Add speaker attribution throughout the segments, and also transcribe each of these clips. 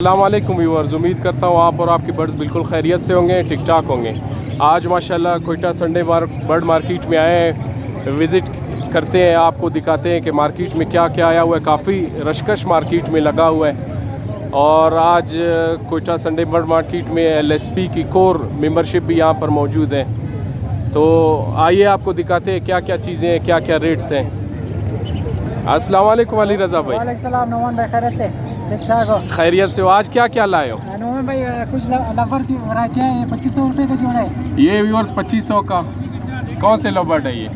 Speaker 1: अस्सलाम वालेकुम व्यूअर्स, उम्मीद करता हूँ आप और आपके बर्ड्स बिल्कुल खैरियत से होंगे, ठीक ठाक होंगे। आज माशाल्लाह कोयटा संडे बर्ड मार्केट में आए हैं, विज़िट करते हैं, आपको दिखाते हैं कि मार्केट में क्या क्या आया हुआ है। काफ़ी रशकश मार्केट में लगा हुआ है और आज कोयटा संडे बर्ड मार्केट में LSP की कोर मेंबरशिप भी यहाँ पर मौजूद है। तो आइए आपको दिखाते हैं क्या क्या चीज़ें हैं, क्या क्या रेट्स हैं। अस्सलाम वालेकुम अली रज़ा भाई।
Speaker 2: वालेकुम सलाम नोमान भाई, खैरियत से? ठीक ठाक हो?
Speaker 1: खैरियत से हो। आज क्या क्या लाए हो?
Speaker 2: नोमान भाई कुछ लवर की वैरायटी है, 2500 रुपये का जोड़ा है।
Speaker 1: ये व्यूअर्स 2500 का। कौन से लव बर्ड है ये?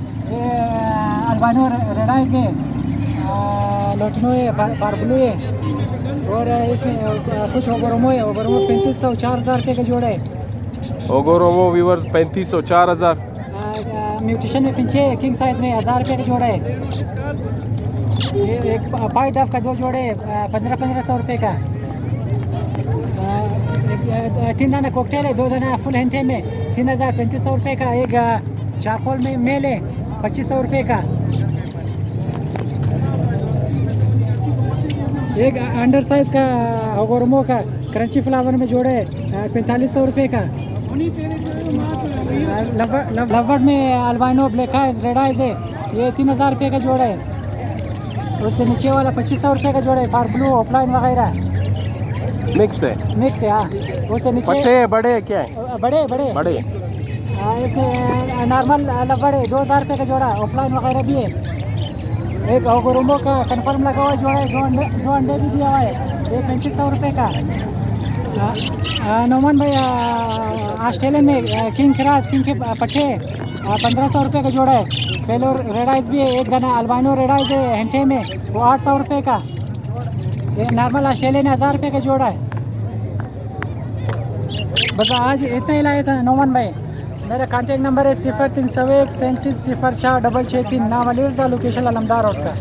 Speaker 2: अल्बानो रेडाइज है, लोटनो है, बारबलू है और इसमें कुछ ओगोरोमो है। ओगोरोमो 3500 4000 रुपये का जोड़ा है।
Speaker 1: ओगोरोमो व्यूअर्स 3500 4000।
Speaker 2: म्यूटेशन में फिंचे किंग साइज में 1000 रुपये का जोड़ा है। ये एक वाइट डफ का दो जोड़े 1500 रुपये का। तीन दाना कॉकटेल है, दो दाना फुल हेंटे में 3500 रुपये का। एक चारकोल में मेल है 2500 रुपये का। एक अंडर साइज का ओगोरोमो का क्रंची फ्लावर में जोड़े 4500 रुपये का। लवर्ड में albino black eyes red eyes है, ये 3000 रुपये का जोड़ा है। उससे नीचे वाला 2500 रुपये का जोड़ा है, बार ब्लू ऑफलाइन वगैरह
Speaker 1: मिक्स है
Speaker 2: हाँ। उससे नीचे
Speaker 1: पट्टे बड़े क्या है? बड़े
Speaker 2: इसमें नॉर्मल लवर है 2000 रुपये का जोड़ा, ऑफलाइन वगैरह भी है। एक ओगोरोमो का कन्फर्म लगा हुआ जोड़ा है, दो अंडे भी दिया हुआ है, ये 3500 रुपये का। नोमान भाई ऑस्ट्रेलियन में किंग खराज किंग के पट्टे 1500 रुपये का जोड़ा है। फेलोर रेडाइज भी है, एक दाना अल्बाइनो रेडाइज है हेंटे में, वो 800 रुपये का। ये नॉर्मल ऑस्ट्रेलियन 1000 रुपये का जोड़ा है। बस आज इतना ही लाया था नोमान भाई। मेरा कांटेक्ट नंबर है 0301 37 04 663, नाम अली रज़ा, लोकेशन अलमदार रोड का।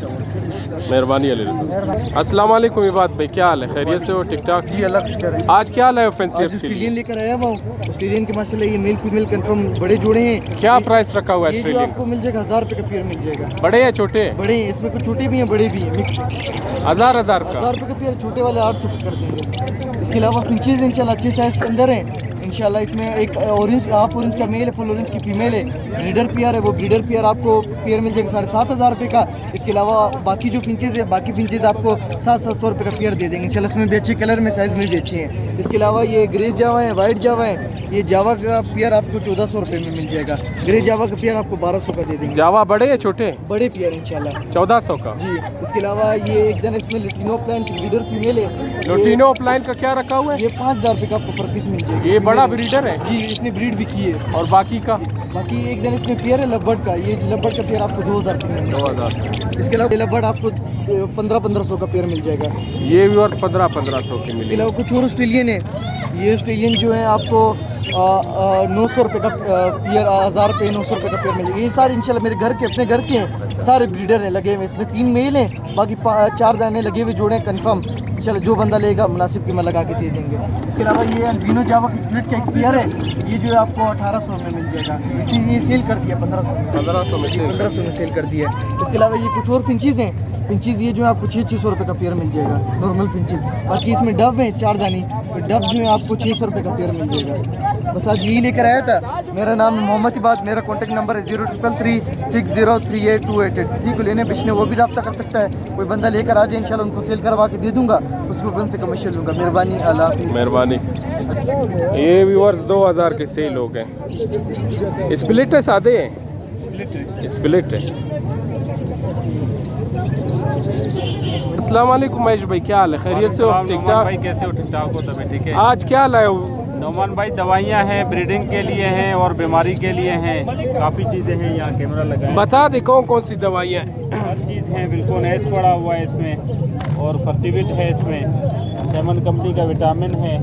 Speaker 1: मेहरबानी अली रज़ा। अस्सलाम वालेकुम इबाद भाई, क्या हाल है? खैरियत से हो? ठीक ठाक जी, अल्लाह का शुक्र है। आज क्या लाए हो? फैंसी
Speaker 3: ऑस्ट्रेलियन लेकर आया हुआ हूँ। ऑस्ट्रेलियन के माशाल्लाह ये मेल फीमेल कंफर्म बड़े जोड़े हैं।
Speaker 1: क्या प्राइस रखा हुआ है
Speaker 3: ये जो
Speaker 1: ऑस्ट्रेलियन?
Speaker 3: आपको मिल जाएगा 1000 रुपये का पेयर मिल जाएगा।
Speaker 1: बड़े हैं छोटे?
Speaker 3: बड़े हैं, इसमें कुछ छोटे भी हैं बड़े भी हैं, मिक्स।
Speaker 1: 1000
Speaker 3: 1000
Speaker 1: का।
Speaker 3: रुपये का पेयर, छोटे वाले 800 कर देंगे। इसके अलावा फिंचेज इंशाल्लाह अच्छे साइज के अंदर हैं इंशाल्लाह। इसमें एक ऑरेंज हाफ ऑरेंज का मेल है, फुल ऑरेंज की फीमेल है, ब्रीडर पेयर है। वो ब्रीडर पेयर आपको पेयर मिल जाएगा 7500 रुपये का। इसके अलावा बाकी जो फिंचेज है, बाकी फिंचेज आपको 700 रुपये का पेयर दे देंगे इंशाल्लाह। इसमें भी अच्छे कलर में साइज़ में भी अच्छे हैं। इसके अलावा ये ग्रे जावा है, वाइट जावा है। ये जावा का पेयर आपको 1400 रुपये में मिल जाएगा। ग्रे जावा का पेयर आपको 1200 का दे देंगे।
Speaker 1: जावा बड़े या छोटे?
Speaker 3: बड़े पेयर इंशाल्लाह
Speaker 1: 1400 का
Speaker 3: जी। इसके अलावा ये एक दिन इसमें लुटिनो प्लान की ब्रीडर फीमेल है।
Speaker 1: लोटिनो ऑफलाइन का क्या रखा हुआ है?
Speaker 3: ये 5000 रुपये का आपको पर पीस मिल जाएगा।
Speaker 1: ये बड़ा ब्रीडर है
Speaker 3: जी, इसने ब्रीड भी की है।
Speaker 1: और बाकी का?
Speaker 3: बाकी एक दिन इसमें पेयर है लबर्ड का, ये लबर्ड का पेयर आपको 2000 रुपये में।
Speaker 1: 2000।
Speaker 3: इसके अलावा लबर्ड आपको 1500 का पेयर मिल जाएगा।
Speaker 1: ये व्यूअर्स 1500 के
Speaker 3: इसके
Speaker 1: मिलेंगे।
Speaker 3: अलावा कुछ और ऑस्ट्रेलियन है। ये ऑस्ट्रेलियन जो है आपको 900 रुपये का पेयर, 1000 रुपये 900 रुपये का पेयर मिल जाएगा। ये सारे इंशाल्लाह मेरे घर के, अपने घर के हैं, सारे ब्रीडर हैं लगे हुए। इसमें 3 मेल हैं, बाकी 4 दाने लगे हुए जोड़े हैं कन्फर्म इंशाल्लाह। जो बंदा लेगा मुनासिब कीमत लगा के दे देंगे। इसके अलावा ये अल्बिनो जावा की स्प्लिट का एक पेयर है, ये जो है आपको 1800 में मिल जाएगा। इसी ये सेल कर दिया 1500 में।
Speaker 1: 1500 में से
Speaker 3: 1500 में सेल कर दिया है। इसके अलावा ये कुछ और फिंचीज हैं। फिंचीज ये जो है आपको 600 रुपये का पेयर मिल जाएगा, नॉर्मल फिंचीज। बाकी इसमें डब है 4 दानी, डब जो है आपको 600 रुपये का पेयर मिल जाएगा। बस आज यही लेकर आया था। मेरा नाम मोहम्मद इबाद, मेरा कॉन्टैक्ट नंबर है 0333603888। किसी को लेने बेचने वो भी रब्ता कर सकता है। कोई बंदा लेकर आ जाए इंशाल्लाह उनको सेल करवा के दे दूंगा, उसको उनसे कमीशन लूँगा। मेहरबानी, अल्लाह हाफिज़।
Speaker 1: मेहरबानी। ये व्यूअर्स 2000 के सेल हो गए। स्प्लिट है, सादे हैं? स्प्लिट है। अस्सलाम वालेकुम महेश भाई, क्या हाल है? खैरियत से हो? ठीक ठाक
Speaker 4: भाई, कैसे हो? ठीक ठाक हो? तभी ठीक है।
Speaker 1: आज क्या लाए हो?
Speaker 4: नोमान भाई दवाइयाँ हैं, ब्रीडिंग के लिए हैं और बीमारी के लिए हैं। काफ़ी चीज़ें हैं, यहाँ कैमरा लगा है।
Speaker 1: बता दे कौन कौन सी दवाइयाँ?
Speaker 4: हर चीज़ है, बिल्कुल एच पड़ा हुआ है इसमें, और फर्टिविट है इसमें, सेमन कंपनी का विटामिन है,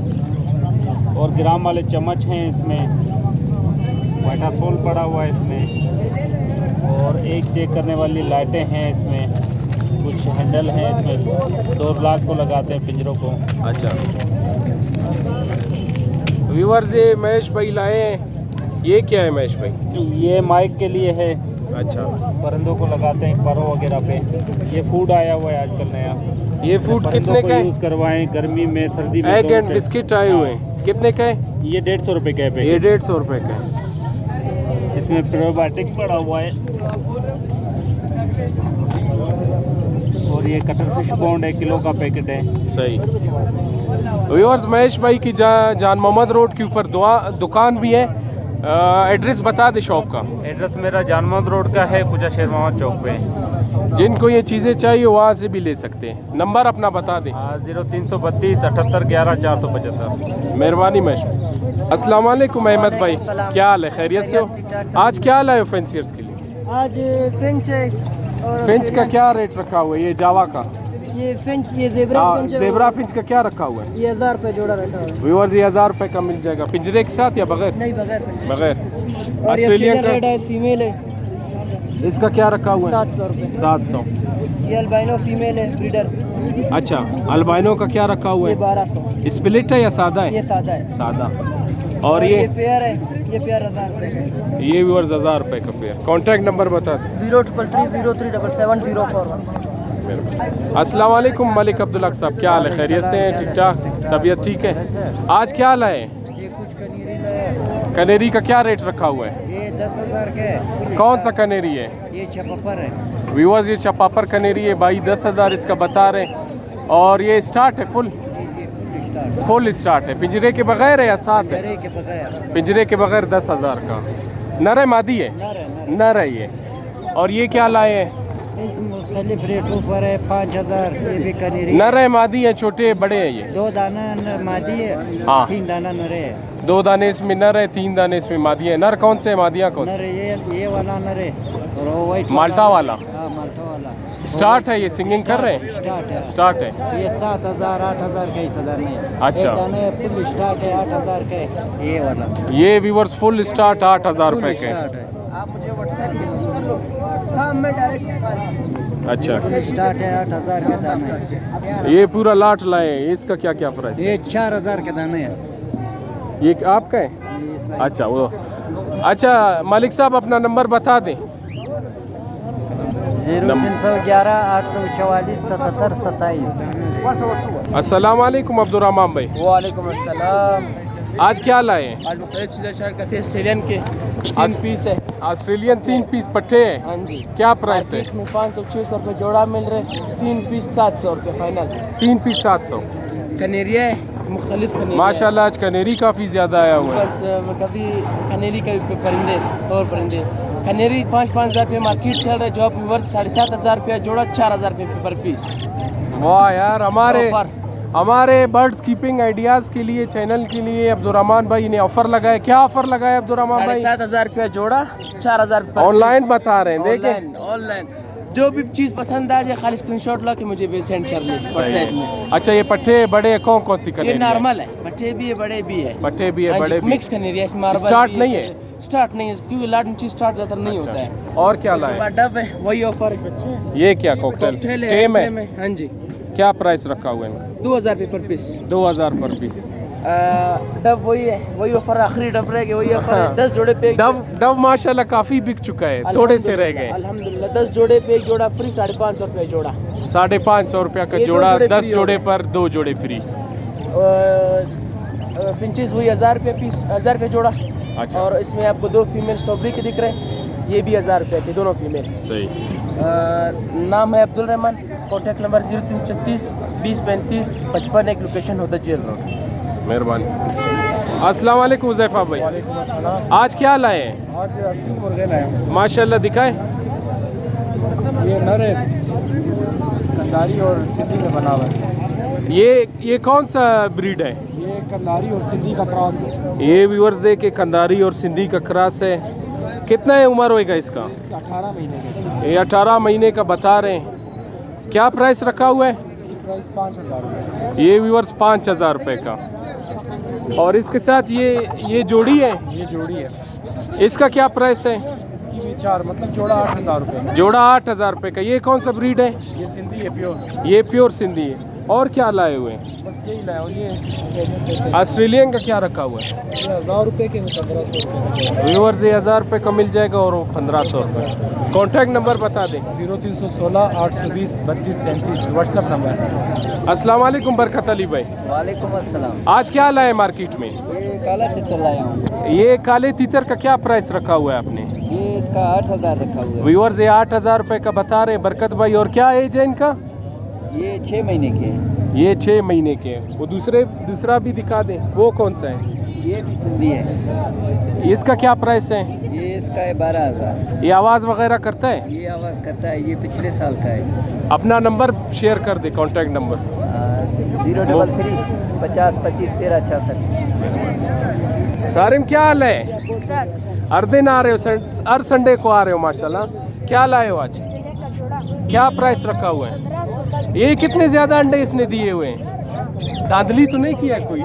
Speaker 4: और ग्राम वाले चम्मच हैं इसमें, वाइटासोल पड़ा हुआ है इसमें, और एक चेक करने वाली लाइटें हैं इसमें, कुछ हैंडल हैं इसमें, 2 लाख को लगाते हैं पिंजरों को।
Speaker 1: अच्छा व्यूअर्स, ये महेश भाई लाए हैं। ये क्या है महेश भाई?
Speaker 4: ये माइक के लिए है,
Speaker 1: अच्छा,
Speaker 4: परिंदों को लगाते हैं, परों वगैरह पे। ये फूड आया हुआ है आजकल नया।
Speaker 1: ये फूड कितने का
Speaker 4: यूज़
Speaker 1: है?
Speaker 4: करवाएं गर्मी में, सर्दी में।
Speaker 1: एग एंड बिस्किट आए हुए हैं, कितने का है?
Speaker 4: ये 150 रुपए का है
Speaker 1: ये
Speaker 4: पैकेट।
Speaker 1: 150 रुपए का है।
Speaker 4: इसमें प्रोबायोटिक पड़ा हुआ है। और ये कटर फिश बॉन्ड 1 किलो का पैकेट है।
Speaker 1: सही। व्यूअर्स, महेश भाई की जान मोहम्मद रोड के ऊपर दुकान भी है। एड्रेस बता दे शॉप का।
Speaker 4: एड्रेस मेरा जान मोहम्मद रोड का है, कुचा शेर मोहम्मद चौक पे।
Speaker 1: जिनको ये चीज़ें चाहिए वहाँ से भी ले सकते हैं। नंबर अपना बता दे।
Speaker 4: 0332 78 11 475।
Speaker 1: मेहरबानी महेश भाई। अस्सलाम वालेकुम अहमद भाई, क्या हाल है? खैरियत से हो? आज क्या लाए हो फैंसियर्स के लिए?
Speaker 5: आज फिंच है और
Speaker 1: फिंच का क्या रेट रखा हुआ है? ये जावा का
Speaker 5: ये फिंच, ये जेबरा फिंच है।
Speaker 1: जेबरा फिंच का क्या रखा हुआ है?
Speaker 5: ये 1000 रुपये जोड़ा रहता है।
Speaker 1: व्यूअर्स, ये 1000 रुपए का मिल जाएगा, पिंजरे के साथ या बगैर?
Speaker 5: नहीं, बगैर फिंच।
Speaker 1: बगैर।
Speaker 5: और ये
Speaker 1: ऑस्ट्रेलियन
Speaker 5: चिकन रेड
Speaker 1: का
Speaker 5: है, फीमेल है,
Speaker 1: इसका क्या रखा हुआ है?
Speaker 5: 700 रुपये।
Speaker 1: 700।
Speaker 5: ये अल्बाइनो फीमेल है, ब्रीडर,
Speaker 1: अच्छा, अल्बाइनो का क्या रखा हुआ
Speaker 5: ये
Speaker 1: है?
Speaker 5: 1200।
Speaker 1: स्प्लिट है या सादा
Speaker 5: ये
Speaker 1: है?
Speaker 5: सादा है।
Speaker 1: सादा। और ये
Speaker 5: पेयर है, ये पेयर 1000 रुपये।
Speaker 1: ये व्यूअर्स 1000 रुपए का पेयर। कॉन्टैक्ट नंबर बता दे।
Speaker 5: 033303777041।
Speaker 1: अस्सलाम वालेकुम मलिक अब्दुल हक साहब, क्या हाल है? खैरियत से हैं? ठीक ठाक, तबीयत ठीक है? आज क्या लाए?
Speaker 5: ये कुछ कनीरी है,
Speaker 1: कनेरी का क्या रेट रखा हुआ है?
Speaker 5: ये 10,000 का है।
Speaker 1: कौन सा कनेरी है?
Speaker 5: ये चपापर है।
Speaker 1: व्यूअर्स, ये चपापर कनेरी है भाई, 10,000 इसका बता रहे हैं। और ये स्टार्ट है, फुल स्टार्ट है। पिंजरे के बगैर है या साथ है?
Speaker 5: के बगैर।
Speaker 1: पिंजरे के बगैर 10,000 का। नर है मादी है? नर है ये। और ये क्या लाए हैं?
Speaker 5: इस मुख्तलिफ रेटों पर है। 5000 ये भी कनीरी।
Speaker 1: नर है मादी है? छोटे बड़े हैं ये?
Speaker 5: 2 दाना मादी है,
Speaker 1: हाँ।
Speaker 5: 3 दाना नरे है।
Speaker 1: 2 दाने इसमें नर है, 3 दाने इसमें मादी है। नर कौन से है, मादियाँ कौन
Speaker 5: नर
Speaker 1: से?
Speaker 5: ये वाला नरे और वो वाइट
Speaker 1: माल्टा वाला।
Speaker 5: हाँ, माल्टा वाला
Speaker 1: स्टार्ट है ये? सिंगिंग कर रहे हैं?
Speaker 5: स्टार्ट है।
Speaker 1: स्टार्ट है।
Speaker 5: ये 7000 8000 का, 10,000 नहीं है।
Speaker 1: अच्छा।
Speaker 5: एक दाने फुल स्टार्ट है 8000 का है, ये वाला
Speaker 1: ये व्यूअर्स फुल स्टार्ट 8000 रुपए
Speaker 5: फुल
Speaker 1: के।
Speaker 5: स्टार्ट है। आप मुझे व्हाट्सएप मैसेज कर लो। हाँ, मैं डायरेक्ट।
Speaker 1: अच्छा,
Speaker 5: फुल स्टार्ट है 8000 का दाना है।
Speaker 1: ये पूरा लाट लाए हैं, इसका क्या क्या प्राइस है?
Speaker 5: ये 4000 के दाने है।
Speaker 1: ये आपका है? अच्छा, वो अच्छा मालिक साहब अपना नंबर बता दें।
Speaker 5: 0311 844 77 27।
Speaker 1: अस्सलाम वालेकुम अब्दुर्रहमान भाई,
Speaker 2: वालेकुम अस्सलाम।
Speaker 1: आज क्या लाए हैं?
Speaker 2: आज मुख्तलिफ चीज़ें शहर का थे। ऑस्ट्रेलियन के 3 पीस है।
Speaker 1: ऑस्ट्रेलियन 3 पीस पट्टे हैं।
Speaker 2: हाँ जी।
Speaker 1: क्या प्राइस है?
Speaker 2: मार्केट में 500-600 रुपये जोड़ा मिल रहे। 3 पीस 700 रुपये फाइनल।
Speaker 1: 3 पीस 700।
Speaker 2: कनेरिया है, मुख्तलिफ कनेरिया।
Speaker 1: माशाल्लाह आज कनेरी काफ़ी ज़्यादा आया हुआ है।
Speaker 2: बस कभी कनेरी, कभी परिंदे और परिंदे। कनेरी 5-5 हज़ार रुपये मार्केट चल रहा है। जो आप वर्थ 7,500 रुपये जोड़ा, 4,000 रुपये पर पीस।
Speaker 1: वाह यार,
Speaker 2: ऑफर।
Speaker 1: हमारे बर्ड्स कीपिंग आइडियाज़ के लिए, चैनल के लिए अब्दुर्रहमान भाई ने ऑफर लगाया। क्या ऑफर लगाया अब्दुर्रहमान भाई?
Speaker 2: 7,500 रुपये जोड़ा, 4,000 रुपये।
Speaker 1: ऑनलाइन बता रहे हैं, देखें।
Speaker 2: ऑनलाइन जो भी चीज़ पसंद आ जाए खाली स्क्रीनशॉट ला के मुझे भी सेंड कर ले व्हाट्सएप में।
Speaker 1: अच्छा, ये पट्टे बड़े कौन कौन सी
Speaker 2: ये
Speaker 1: कनेरी है?
Speaker 2: नॉर्मल है, बच्चे भी है, बड़े भी है।
Speaker 1: पट्टे भी है, बड़े भी।
Speaker 2: मिक्स कनेरिया, इसमें मार्बल
Speaker 1: स्टार्ट
Speaker 2: भी
Speaker 1: नहीं है?
Speaker 2: स्टार्ट नहीं है क्योंकि लाट में चीज स्टार्ट ज़्यादा नहीं होता है।
Speaker 1: और क्या
Speaker 2: इसके
Speaker 1: लाए?
Speaker 2: बाद डब है, वही ऑफर है।
Speaker 1: ये क्या कॉकटेल
Speaker 2: कॉकटेल है,
Speaker 1: टेम है?
Speaker 2: टेम है। हाँ जी,
Speaker 1: क्या प्राइस रखा हुआ है इनका?
Speaker 2: 2,000 रुपये पर पीस।
Speaker 1: 2000 पर पीस।
Speaker 2: डब वही है, वही ऑफर आखिरी डब रह गए, वही ऑफर है।
Speaker 1: हाँ।
Speaker 2: 10 जोड़े पे
Speaker 1: डव माशाल्लाह काफी बिक चुका है, थोड़े से रह गए।
Speaker 2: अल्हम्दुलिल्लाह 10 जोड़े पे एक जोड़ा फ्री, 550 रुपये जोड़ा।
Speaker 1: 550 रुपया का
Speaker 2: ये दो
Speaker 1: जोड़ा,
Speaker 2: जोड़े
Speaker 1: 10
Speaker 2: फ्री
Speaker 1: जोड़े
Speaker 2: हो गए।
Speaker 1: पर 2 जोड़े फ्री।
Speaker 2: फिंचेस वही 1000 रुपये पीस, 1000 रुपये जोड़ा।
Speaker 1: अच्छा,
Speaker 2: और इसमें आपको 2 फीमेल स्ट्रॉबेरी के दिख रहे हैं, ये भी 1000 रुपये के, दोनों फीमेल।
Speaker 1: सही।
Speaker 2: नाम है अब्दुल रहमान। Contact number 0336 20 35 55। एक लोकेशन होता है जेल रोड।
Speaker 1: मेहरबानी। अस्सलाम वालेकुम हुज़ैफा भाई, आज क्या लाए हैं?
Speaker 3: आज 80 मुर्गे लाए।
Speaker 1: माशाल्लाह दिखाए।
Speaker 3: ये नर है, कंदारी और सिंधी में बना हुआ है।
Speaker 1: ये कौन सा ब्रीड है?
Speaker 3: ये कंदारी और सिंधी का क्रॉस है।
Speaker 1: ये व्यूअर्स दे के कंदारी और सिंधी का क्रॉस है। कितना है उम्र होएगा इसका?
Speaker 3: इसके 18 महीने के।
Speaker 1: ये 18 महीने का बता रहे हैं। क्या प्राइस रखा हुआ है?
Speaker 3: इसकी प्राइस 5,000 रुपये।
Speaker 1: ये व्यूअर्स 5,000 रुपये का। और इसके साथ ये जोड़ी है,
Speaker 3: ये जोड़ी है।
Speaker 1: इसका क्या प्राइस है?
Speaker 3: इसकी
Speaker 1: बाकी भी 4, मतलब जोड़ा 8,000 रुपये। जोड़ा 8,000 रुपये का। ये कौन सा ब्रीड है? ये सिंधी है, प्योर। ये प्योर सिंधी है। और क्या लाए हुए हैं? बस यही लाए। और ये ऑस्ट्रेलियन का क्या रखा हुआ है? 1,000 रुपये के, 1,500 रुपये। व्यूअर्स ये 1,000 रुपये का मिल जाएगा और 1,500 रुपये। कॉन्टैक्ट नंबर बता दें। 0316 820 32 37 व्हाट्सअप नंबर। अस्सलाम वालेकुम बरकत अली भाई।
Speaker 5: वालेकुम अस्सलाम।
Speaker 1: आज क्या लाए मार्केट में?
Speaker 5: ये काला तितर लाया हूँ।
Speaker 1: ये काले तीतर का क्या प्राइस रखा हुआ है आपने?
Speaker 5: ये इसका 8,000 रखा हुआ है।
Speaker 1: व्यूअर्स ये 8,000 रुपये का बता रहे बरकत भाई। और क्या एज है इनका?
Speaker 5: ये 6 महीने के हैं।
Speaker 1: ये 6 महीने के हैं। वो दूसरा भी दिखा दें। वो कौन सा है?
Speaker 5: ये भी सिंधी है।
Speaker 1: इसका क्या प्राइस है?
Speaker 5: ये इसका है 12,000।
Speaker 1: ये आवाज़ वगैरह करता है?
Speaker 5: ये आवाज़ करता है। ये पिछले साल का है।
Speaker 1: अपना नंबर शेयर कर दे, कॉन्टैक्ट नंबर।
Speaker 5: 033 50 25 13 66।
Speaker 1: सारिम क्या हाल है? हर दिन आ रहे हो? हर संडे को आ रहे हो माशाल्लाह। क्या लाए हो आज? क्या प्राइस रखा हुआ है? ये कितने ज़्यादा अंडे इसने दिए हुए हैं? धांधली तो नहीं किया कोई?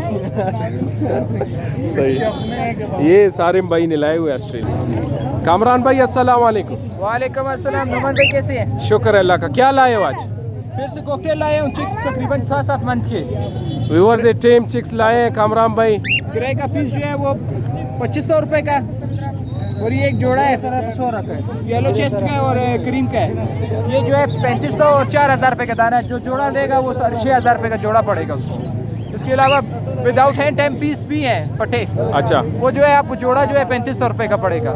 Speaker 1: सही। ये सारिम भाई ने लाए हुए ऑस्ट्रेलिया। कामरान भाई अस्सलाम वालेकुम।
Speaker 5: वालेकुम अस्सलाम। नमन भाई कैसे हैं?
Speaker 1: शुक्र अल्लाह का। क्या लाए हो आज?
Speaker 5: फिर से कॉकटेल लाए हूँ। चिक्स तकरीबन 6-7 मंथ के।
Speaker 1: व्यूअर्स ये टेम चिक्स लाए हैं कामरान भाई।
Speaker 5: किराए का फीस जो है वो 2,500 रुपये का। और ये एक जोड़ा है सर 100 का है। येलो चेस्ट का है और क्रीम का है। ये जो है 3,500 और 4,000 रुपये का दाना है। जो जोड़ा लेगा वो 6,500 रुपये का जोड़ा पड़ेगा उसको। इसके अलावा विदाउट हैंड टाइम पीस भी हैं पट्टे।
Speaker 1: अच्छा।
Speaker 5: वो जो है आपको जोड़ा जो है 3,500 रुपये का पड़ेगा।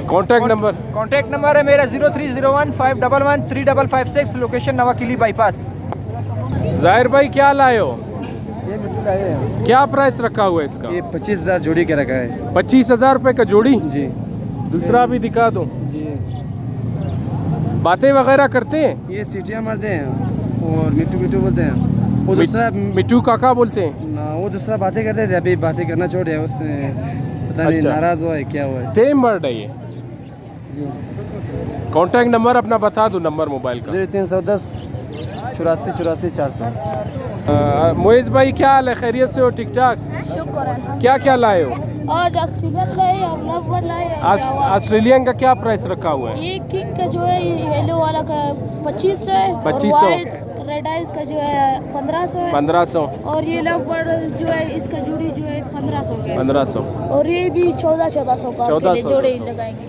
Speaker 5: कॉन्टैक्ट नंबर है मेरा 0301 511 3556। Location Nawakili bypass.
Speaker 1: जाहिर भाई क्या लाए हो?
Speaker 3: ये मिट्टू लाए हैं।
Speaker 1: क्या प्राइस रखा हुआ है इसका?
Speaker 3: ये 25,000 जोड़ी के रखा है।
Speaker 1: 25,000 रुपये का जोड़ी?
Speaker 3: जी।
Speaker 1: दूसरा भी दिखा दो।
Speaker 3: जी।
Speaker 1: बातें वगैरह करते हैं?
Speaker 3: ये सीटियाँ मारते हैं और मिट्टू मिट्टू बोलते हैं। वो दूसरा
Speaker 1: मिट्टू काका बोलते हैं
Speaker 3: ना, वो दूसरा बातें करते थे। अभी बातें करना छोड़ दिया उसने। पता नहीं
Speaker 1: अच्छा।
Speaker 3: नाराज हुआ है क्या हुआ है।
Speaker 1: टेम बर्ड है ये। कॉन्टैक्ट नंबर अपना बता दो, नंबर मोबाइल का।
Speaker 3: 0310 84 84 400।
Speaker 1: मोइज भाई क्या हाल है? खैरियत से हो? ठीक ठाक।
Speaker 6: शुक्र।
Speaker 1: क्या क्या लाए हो?
Speaker 6: आज ऑस्ट्रेलियन लाए और लवबर लाए।
Speaker 1: ऑस्ट्रेलियन का क्या प्राइस रखा हुआ है?
Speaker 6: ये किंग का जो है ये येलो वाला का 2,500 है।
Speaker 1: 2,500।
Speaker 6: और वाइट रेड आइज का जो है 1,500 है।
Speaker 1: 1,500।
Speaker 6: और ये लवबर जो है इसका जोड़ी जो है 1,500 का है।
Speaker 1: 1,500।
Speaker 6: और ये भी 1400 का
Speaker 1: 1400
Speaker 6: जोड़े लगाएंगे।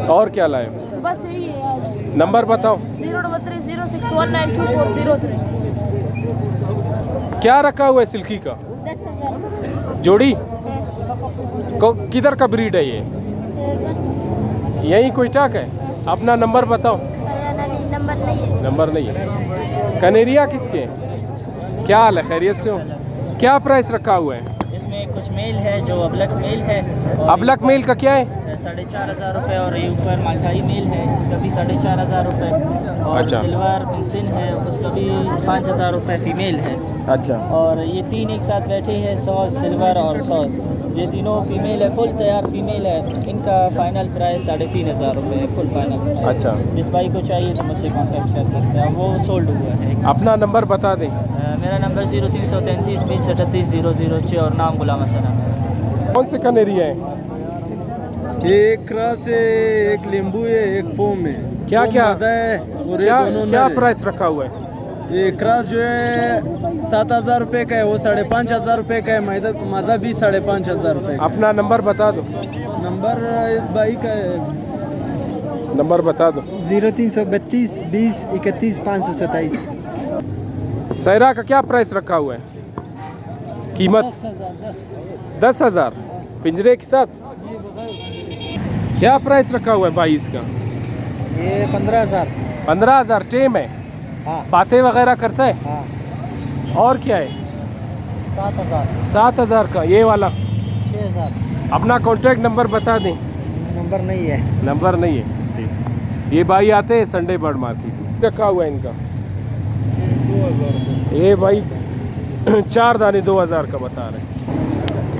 Speaker 1: और क्या लाए हो?
Speaker 6: बस यही है आज।
Speaker 1: नंबर बताओ।
Speaker 6: 033 06192403।
Speaker 1: क्या रखा हुआ है सिल्की का?
Speaker 6: 10,000
Speaker 1: जोड़ी? किधर का ब्रीड है ये? यही कोयटा का है? अपना नंबर बताओ।
Speaker 6: नंबर नहीं है।
Speaker 1: नंबर नहीं है। कनेरिया किसके हैं? क्या हाल है? खैरियत से हो? क्या प्राइस रखा हुआ है?
Speaker 7: इसमें कुछ मेल है जो अबलक मेल है।
Speaker 1: अबलक मेल का क्या है?
Speaker 7: 4,500 रुपये। और ये ऊपर माल्टाई मेल है, इसका भी 4,500 रुपये। और
Speaker 1: अच्छा।
Speaker 7: सिल्वर पिंसिन है, उसका भी 5,000 रुपये फीमेल है।
Speaker 1: अच्छा।
Speaker 7: और ये तीन एक साथ बैठे हैं, सॉस सिल्वर और सॉस। ये तीनों फीमेल है, फुल तैयार फीमेल है। इनका फाइनल प्राइस 3,500 रुपये है, फुल फाइनल।
Speaker 1: अच्छा।
Speaker 7: जिस भाई को चाहिए तो मुझसे कांटेक्ट कर सकते हैं। वो सोल्ड हुआ है।
Speaker 1: अपना नंबर बता दें।
Speaker 7: मेरा नंबर 0333 20 38 006 और नाम गुलाम हसन है।
Speaker 1: कौन से कनेरिया है?
Speaker 3: एक क्रॉस है, एक लींबू है, एक फोम है।
Speaker 1: क्या
Speaker 3: फोम
Speaker 1: क्या
Speaker 3: मादा है और ये
Speaker 1: क्या
Speaker 3: दोनों
Speaker 1: क्या
Speaker 3: नर है।
Speaker 1: प्राइस रखा हुआ है?
Speaker 3: ये क्रॉस जो है 7,000 रुपये का है, वो 5,500 रुपये का है। मादा भी 5,500 रुपये का।
Speaker 1: अपना नंबर बता दो।
Speaker 3: नंबर इस भाई का है।
Speaker 1: नंबर बता दो।
Speaker 3: 0332 20 31 527।
Speaker 1: सहरा का क्या प्राइस रखा हुआ है? कीमत 10,000 पिंजरे के साथ। क्या प्राइस रखा हुआ है भाई इसका?
Speaker 3: ये 15,000।
Speaker 1: 15,000 टेम है।
Speaker 3: हाँ
Speaker 1: बातें वगैरह करता है?
Speaker 3: हाँ।
Speaker 1: और क्या है?
Speaker 3: 7,000।
Speaker 1: 7,000 का ये वाला।
Speaker 3: 6,000।
Speaker 1: अपना कॉन्टैक्ट नंबर बता दें।
Speaker 3: नंबर नहीं है।
Speaker 1: नंबर नहीं है। ठीक। ये भाई आते हैं संडे बर्ड मार्केट। रखा हुआ है इनका? ये भाई 4 दाने 2,000 का बता रहे हैं।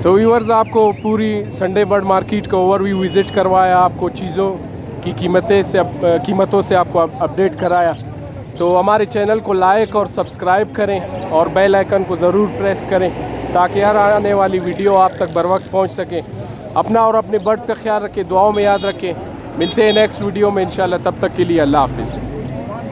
Speaker 1: तो व्यूअर्स आपको पूरी संडे बर्ड मार्केट का ओवरव्यू विज़िट करवाया, आपको चीज़ों की कीमतों से आपको अपडेट कराया। तो हमारे चैनल को लाइक और सब्सक्राइब करें और बेल आइकन को ज़रूर प्रेस करें ताकि हर आने वाली वीडियो आप तक बर वक्त पहुँच सके। अपना और अपने बर्ड्स का ख्याल रखें, दुआओं में याद रखें। मिलते हैं नेक्स्ट वीडियो में इंशाल्लाह, तब तक के लिए अल्लाह हाफिज़।